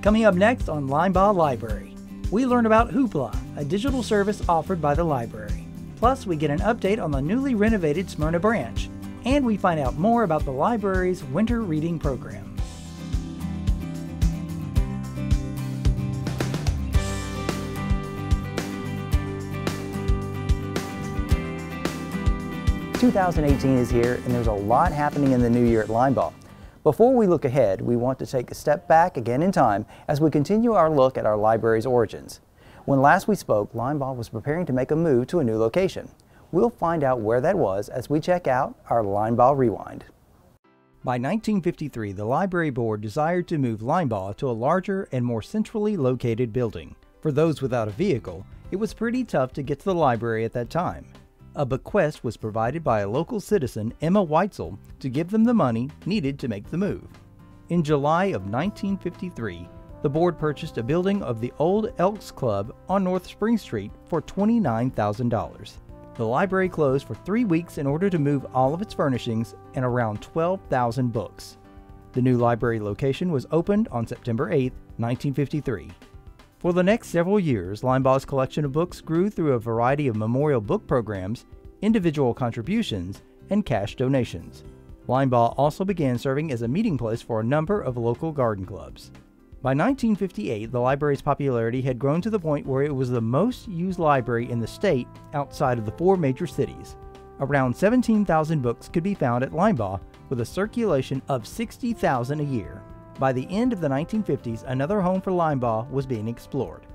Coming up next on Linebaugh Library, we learn about Hoopla, a digital service offered by the library. Plus, we get an update on the newly renovated Smyrna branch, and we find out more about the library's winter reading program. "2018 is here, and there's a lot happening in the new year at Linebaugh. Before we look ahead, we want to take a step back again in time as we continue our look at our library's origins. When last we spoke, Linebaugh was preparing to make a move to a new location. We'll find out where that was as we check out our Linebaugh Rewind. By 1953, the library board desired to move Linebaugh to a larger and more centrally located building. For those without a vehicle, it was pretty tough to get to the library at that time. A bequest was provided by a local citizen, Emma Weitzel, to give them the money needed to make the move. In July of 1953, the board purchased a building of the old Elks Club on North Spring Street for $29,000. The library closed for 3 weeks in order to move all of its furnishings and around 12,000 books. The new library location was opened on September 8, 1953. For the next several years, Linebaugh's collection of books grew through a variety of memorial book programs, individual contributions, and cash donations. Linebaugh also began serving as a meeting place for a number of local garden clubs. By 1958, the library's popularity had grown to the point where it was the most used library in the state outside of the 4 major cities. Around 17,000 books could be found at Linebaugh, with a circulation of 60,000 a year. By the end of the 1950s, another home for Linebaugh was being explored.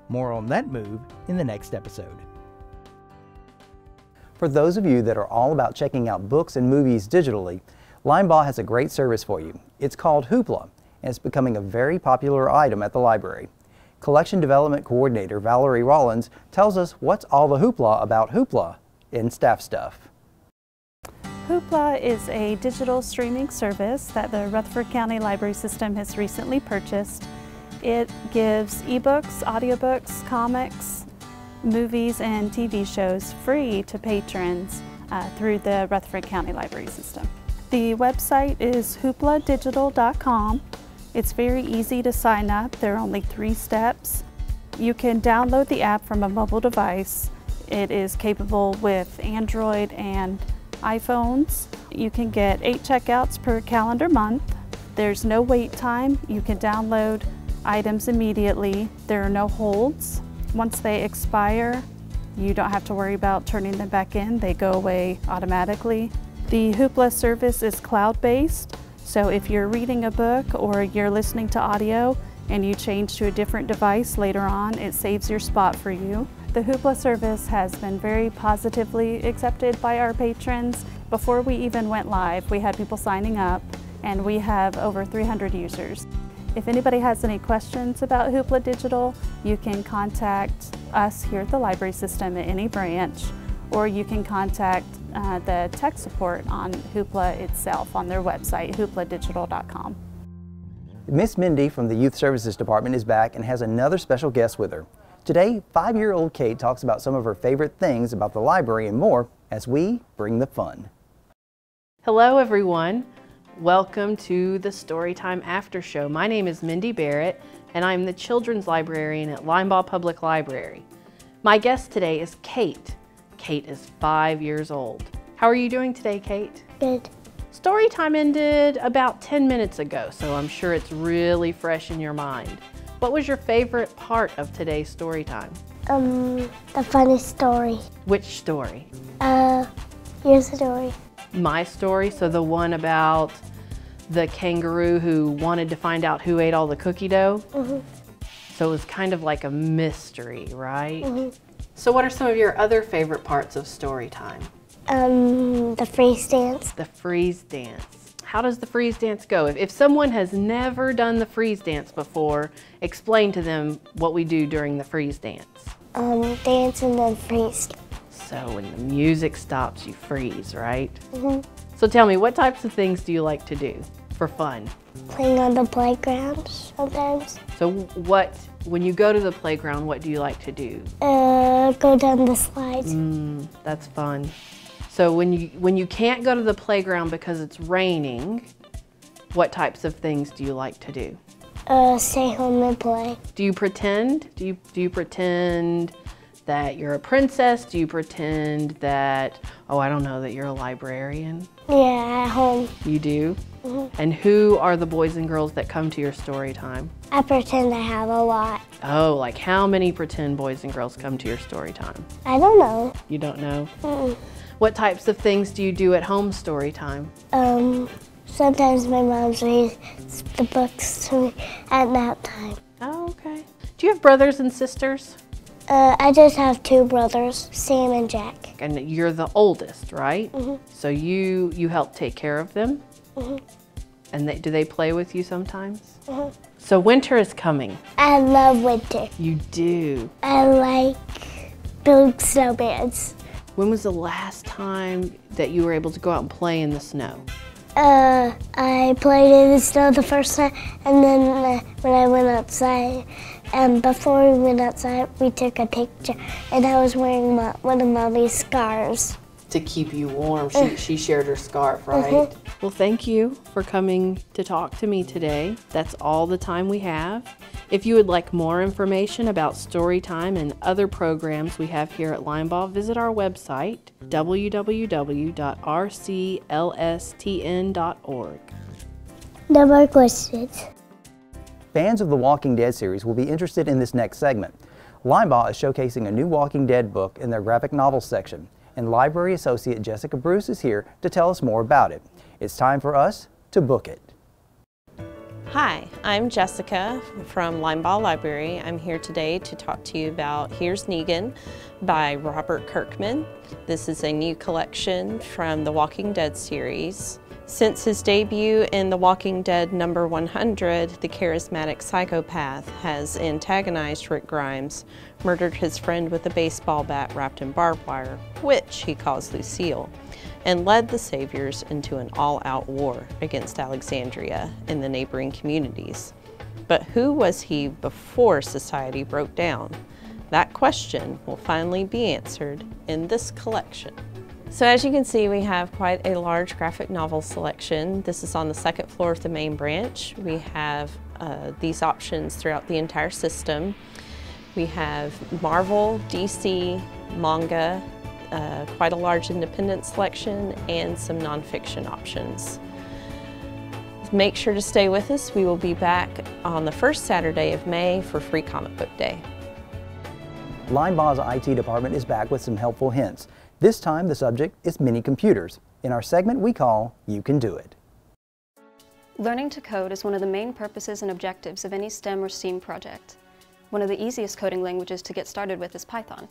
More on that move in the next episode. For those of you that are all about checking out books and movies digitally, Linebaugh has a great service for you. It's called Hoopla, and it's becoming a very popular item at the library. Collection Development Coordinator Valerie Rollins tells us what's all the hoopla about Hoopla in Staff Stuff. Hoopla is a digital streaming service that the Rutherford County Library System has recently purchased. It gives ebooks, audiobooks, comics, movies, and TV shows free to patrons through the Rutherford County Library System. The website is hoopladigital.com. It's very easy to sign up. There are only 3 steps. You can download the app from a mobile device. It is capable with Android and iPhones. You can get 8 checkouts per calendar month. There's no wait time. You can download items immediately. There are no holds. Once they expire, you don't have to worry about turning them back in. They go away automatically. The Hoopla service is cloud-based, so if you're reading a book or you're listening to audio and you change to a different device later on, it saves your spot for you. The Hoopla service has been very positively accepted by our patrons. Before we even went live, we had people signing up, and we have over 300 users. If anybody has any questions about Hoopla Digital, you can contact us here at the Library System at any branch, or you can contact the tech support on Hoopla itself on their website, hoopladigital.com. Miss Mindy from the Youth Services Department is back and has another special guest with her. Today, 5-year-old Kate talks about some of her favorite things about the library and more as we bring the fun. Hello everyone. Welcome to the Storytime After Show. My name is Mindy Barrett and I'm the Children's Librarian at Linebaugh Public Library. My guest today is Kate. Kate is 5 years old. How are you doing today, Kate? Good. Storytime ended about 10 minutes ago, so I'm sure it's really fresh in your mind. What was your favorite part of today's story time? The funny story. Which story? Your story. My story, so the one about the kangaroo who wanted to find out who ate all the cookie dough? Mm-hmm. So it was kind of like a mystery, right? Mm-hmm. So what are some of your other favorite parts of story time? The freeze dance. The freeze dance. How does the freeze dance go? If someone has never done the freeze dance before, explain to them what we do during the freeze dance. Dance and then freeze. So when the music stops, you freeze, right? Mm-hmm. So tell me, what types of things do you like to do for fun? Playing on the playground sometimes. So when you go to the playground, what do you like to do? Go down the slides. That's fun. So when you can't go to the playground because it's raining, what types of things do you like to do? Stay home and play. Do you pretend? Do you pretend that you're a princess? Do you pretend that, oh, I don't know, that you're a librarian? Yeah, at home. You do? Mm-hmm. And who are the boys and girls that come to your story time? I pretend I have a lot. Oh, like how many pretend boys and girls come to your story time? I don't know. You don't know? Mm-mm. What types of things do you do at home story time? Sometimes my mom reads the books to me at nap time. Oh, okay. Do you have brothers and sisters? I just have 2 brothers, Sam and Jack. And you're the oldest, right? Mm-hmm. So you help take care of them? Mm-hmm. And do they play with you sometimes? Mm-hmm. So winter is coming. I love winter. You do. I like building snowmans. When was the last time that you were able to go out and play in the snow? I played in the snow the first time, and then when I went outside, and before we went outside, we took a picture, and I was wearing one of Mommy's scarves. To keep you warm. She shared her scarf, right? Mm-hmm. Well, thank you for coming to talk to me today. That's all the time we have. If you would like more information about Storytime and other programs we have here at Linebaugh, visit our website, www.rclstn.org. No more questions. Fans of the Walking Dead series will be interested in this next segment. Linebaugh is showcasing a new Walking Dead book in their graphic novels section, and Library Associate Jessica Bruce is here to tell us more about it. It's time for us to book it. Hi, I'm Jessica from Linebaugh Library. I'm here today to talk to you about Here's Negan by Robert Kirkman. This is a new collection from the Walking Dead series. Since his debut in The Walking Dead number 100, the charismatic psychopath has antagonized Rick Grimes, murdered his friend with a baseball bat wrapped in barbed wire, which he calls Lucille, and led the Saviors into an all-out war against Alexandria and the neighboring communities. But who was he before society broke down? That question will finally be answered in this collection. So as you can see, we have quite a large graphic novel selection. This is on the second floor of the main branch. We have these options throughout the entire system. We have Marvel, DC, manga, quite a large independent selection, and some nonfiction options. Make sure to stay with us. We will be back on the first Saturday of May for Free Comic Book Day. Linebaugh's IT department is back with some helpful hints. This time the subject is mini computers. In our segment we call You Can Do It. Learning to code is one of the main purposes and objectives of any STEM or STEAM project. One of the easiest coding languages to get started with is Python.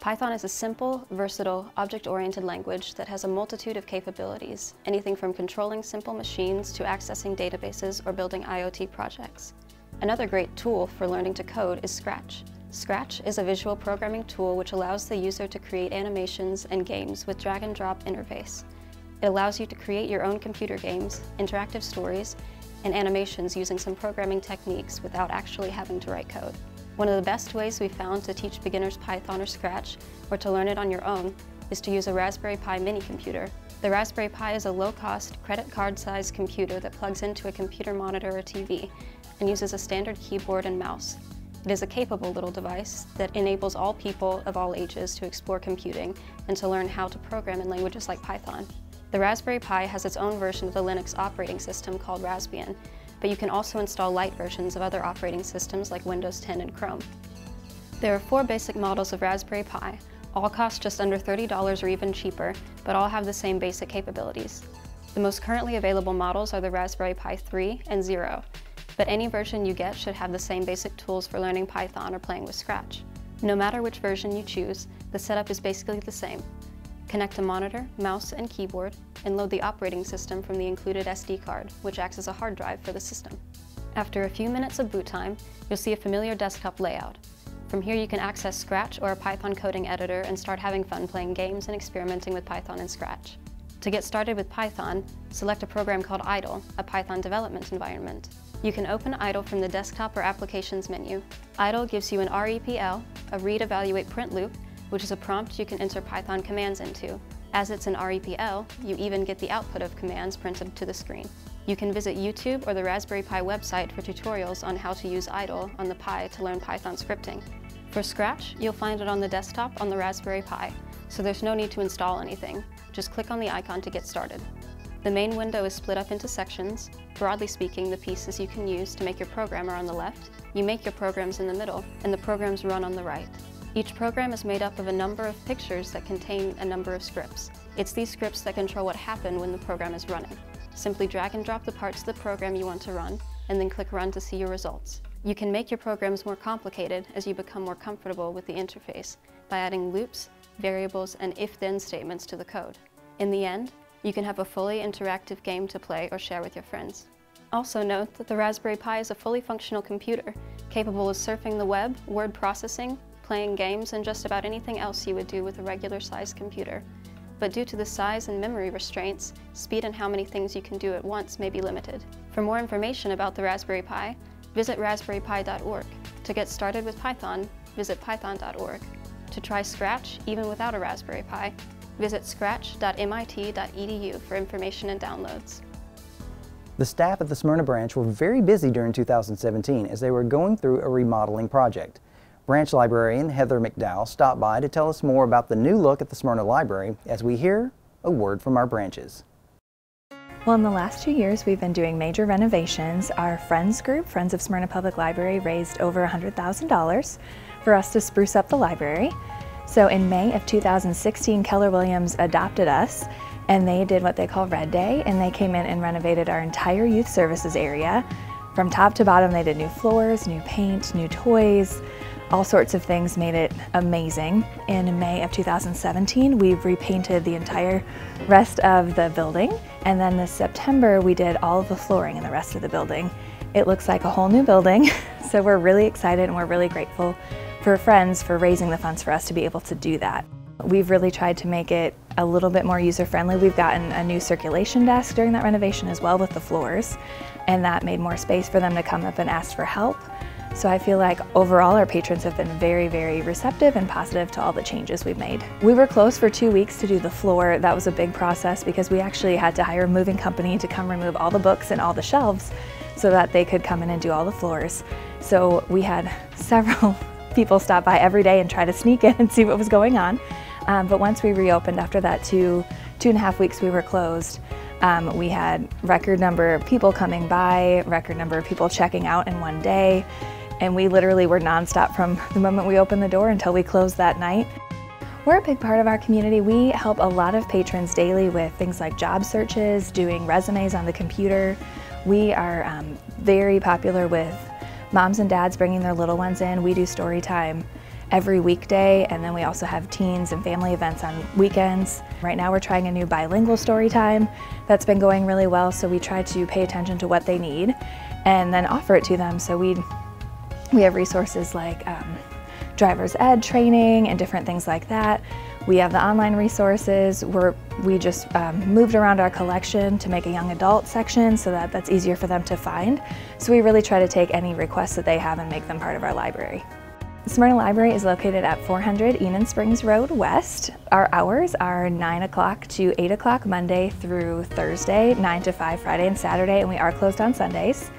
Python is a simple, versatile, object-oriented language that has a multitude of capabilities, anything from controlling simple machines to accessing databases or building IoT projects. Another great tool for learning to code is Scratch. Scratch is a visual programming tool which allows the user to create animations and games with drag-and-drop interface. It allows you to create your own computer games, interactive stories, and animations using some programming techniques without actually having to write code. One of the best ways we've found to teach beginners Python or Scratch, or to learn it on your own, is to use a Raspberry Pi mini computer. The Raspberry Pi is a low-cost, credit card-sized computer that plugs into a computer monitor or TV and uses a standard keyboard and mouse. It is a capable little device that enables all people of all ages to explore computing and to learn how to program in languages like Python. The Raspberry Pi has its own version of the Linux operating system called Raspbian, but you can also install light versions of other operating systems like Windows 10 and Chrome. There are 4 basic models of Raspberry Pi. All cost just under $30 or even cheaper, but all have the same basic capabilities. The most currently available models are the Raspberry Pi 3 and 0, but any version you get should have the same basic tools for learning Python or playing with Scratch. No matter which version you choose, the setup is basically the same. Connect a monitor, mouse, and keyboard, and load the operating system from the included SD card, which acts as a hard drive for the system. After a few minutes of boot time, you'll see a familiar desktop layout. From here you can access Scratch or a Python coding editor and start having fun playing games and experimenting with Python and Scratch. To get started with Python, select a program called Idle, a Python development environment. You can open Idle from the Desktop or Applications menu. Idle gives you an REPL, a Read, Evaluate, Print loop, which is a prompt you can enter Python commands into. As it's an REPL, you even get the output of commands printed to the screen. You can visit YouTube or the Raspberry Pi website for tutorials on how to use idle on the Pi to learn Python scripting. For Scratch, you'll find it on the desktop on the Raspberry Pi, so there's no need to install anything. Just click on the icon to get started. The main window is split up into sections. Broadly speaking, the pieces you can use to make your program are on the left. You make your programs in the middle, and the programs run on the right. Each program is made up of a number of pictures that contain a number of scripts. It's these scripts that control what happens when the program is running. Simply drag and drop the parts of the program you want to run, and then click Run to see your results. You can make your programs more complicated as you become more comfortable with the interface by adding loops, variables, and if-then statements to the code. In the end, you can have a fully interactive game to play or share with your friends. Also note that the Raspberry Pi is a fully functional computer, capable of surfing the web, word processing, playing games, and just about anything else you would do with a regular-sized computer. But due to the size and memory restraints, speed and how many things you can do at once may be limited. For more information about the Raspberry Pi, visit raspberrypi.org. To get started with Python, visit python.org. To try Scratch, even without a Raspberry Pi, visit scratch.mit.edu for information and downloads. The staff at the Smyrna branch were very busy during 2017 as they were going through a remodeling project. Branch librarian Heather McDowell stopped by to tell us more about the new look at the Smyrna Library as we hear a word from our branches. Well, in the last 2 years, we've been doing major renovations. Our Friends group, Friends of Smyrna Public Library, raised over $100,000 for us to spruce up the library. So in May of 2016, Keller Williams adopted us, and they did what they call Red Day, and they came in and renovated our entire youth services area. From top to bottom, they did new floors, new paint, new toys, all sorts of things, made it amazing. In May of 2017, we repainted the entire rest of the building, and then this September, we did all of the flooring in the rest of the building. It looks like a whole new building, so we're really excited and we're really grateful for Friends for raising the funds for us to be able to do that. We've really tried to make it a little bit more user-friendly. We've gotten a new circulation desk during that renovation as well with the floors, and that made more space for them to come up and ask for help. So I feel like overall our patrons have been very, very receptive and positive to all the changes we've made. We were closed for 2 weeks to do the floor. That was a big process because we actually had to hire a moving company to come remove all the books and all the shelves so that they could come in and do all the floors. So we had several people stop by every day and try to sneak in and see what was going on. But once we reopened after that two and a half weeks we were closed, we had record number of people coming by, record number of people checking out in one day, and we literally were nonstop from the moment we opened the door until we closed that night. We're a big part of our community. We help a lot of patrons daily with things like job searches, doing resumes on the computer. We are very popular with moms and dads bringing their little ones in. We do story time every weekday, and then we also have teens and family events on weekends. Right now we're trying a new bilingual story time that's been going really well, so we try to pay attention to what they need and then offer it to them. So we have resources like driver's ed training and different things like that. We have the online resources. We just moved around our collection to make a young adult section so that that's easier for them to find. So we really try to take any requests that they have and make them part of our library. The Smyrna Library is located at 400 Enon Springs Road West. Our hours are 9 o'clock to 8 o'clock Monday through Thursday, 9 to 5 Friday and Saturday, and we are closed on Sundays.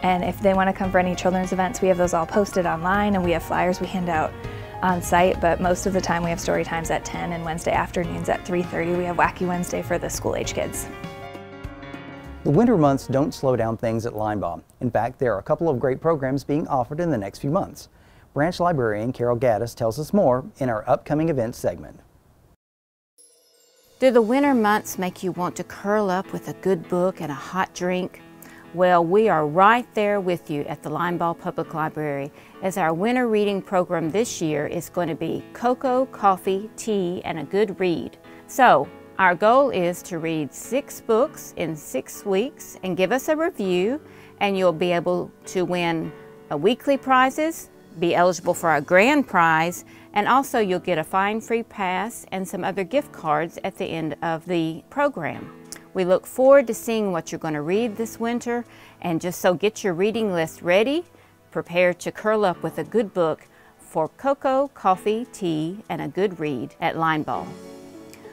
And if they want to come for any children's events, we have those all posted online, and we have flyers we hand out on site, but most of the time we have story times at 10 and Wednesday afternoons at 3:30. We have Wacky Wednesday for the school-age kids. The winter months don't slow down things at Linebaugh. In fact, there are a couple of great programs being offered in the next few months. Branch librarian Carol Gaddis tells us more in our upcoming events segment. Do the winter months make you want to curl up with a good book and a hot drink? Well, we are right there with you at the Linebaugh Public Library, as our winter reading program this year is going to be cocoa, coffee, tea, and a good read. So, our goal is to read 6 books in 6 weeks and give us a review, and you'll be able to win weekly prizes, be eligible for our grand prize, and also you'll get a fine free pass and some other gift cards at the end of the program. We look forward to seeing what you're going to read this winter, and just so get your reading list ready, prepare to curl up with a good book for cocoa, coffee, tea, and a good read at Linebaugh.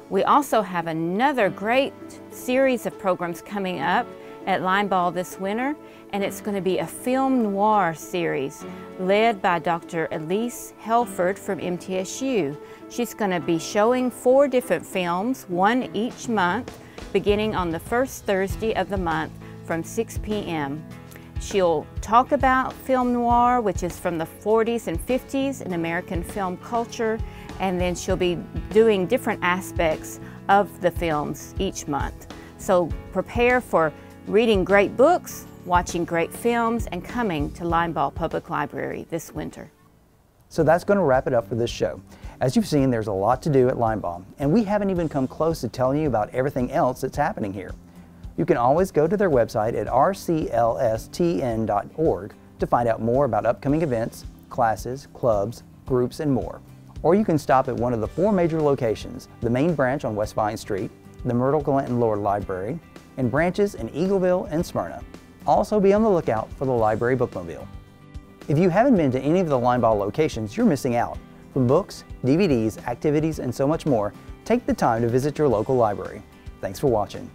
We also have another great series of programs coming up at Linebaugh this winter, and it's going to be a film noir series led by Dr. Elise Helford from MTSU. She's going to be showing 4 different films, one each month, beginning on the first Thursday of the month from 6 p.m. She'll talk about film noir, which is from the 40s and 50s in American film culture, and then she'll be doing different aspects of the films each month. So prepare for reading great books, watching great films, and coming to Linebaugh Public Library this winter. So that's going to wrap it up for this show. As you've seen, there's a lot to do at Linebaugh, and we haven't even come close to telling you about everything else that's happening here. You can always go to their website at rclstn.org to find out more about upcoming events, classes, clubs, groups, and more. Or you can stop at one of the 4 major locations, the main branch on West Vine Street, the Myrtle Glenton Lord Library, and branches in Eagleville and Smyrna. Also be on the lookout for the library bookmobile. If you haven't been to any of the Linebaugh locations, you're missing out. From books, DVDs, activities, and so much more, take the time to visit your local library. Thanks for watching.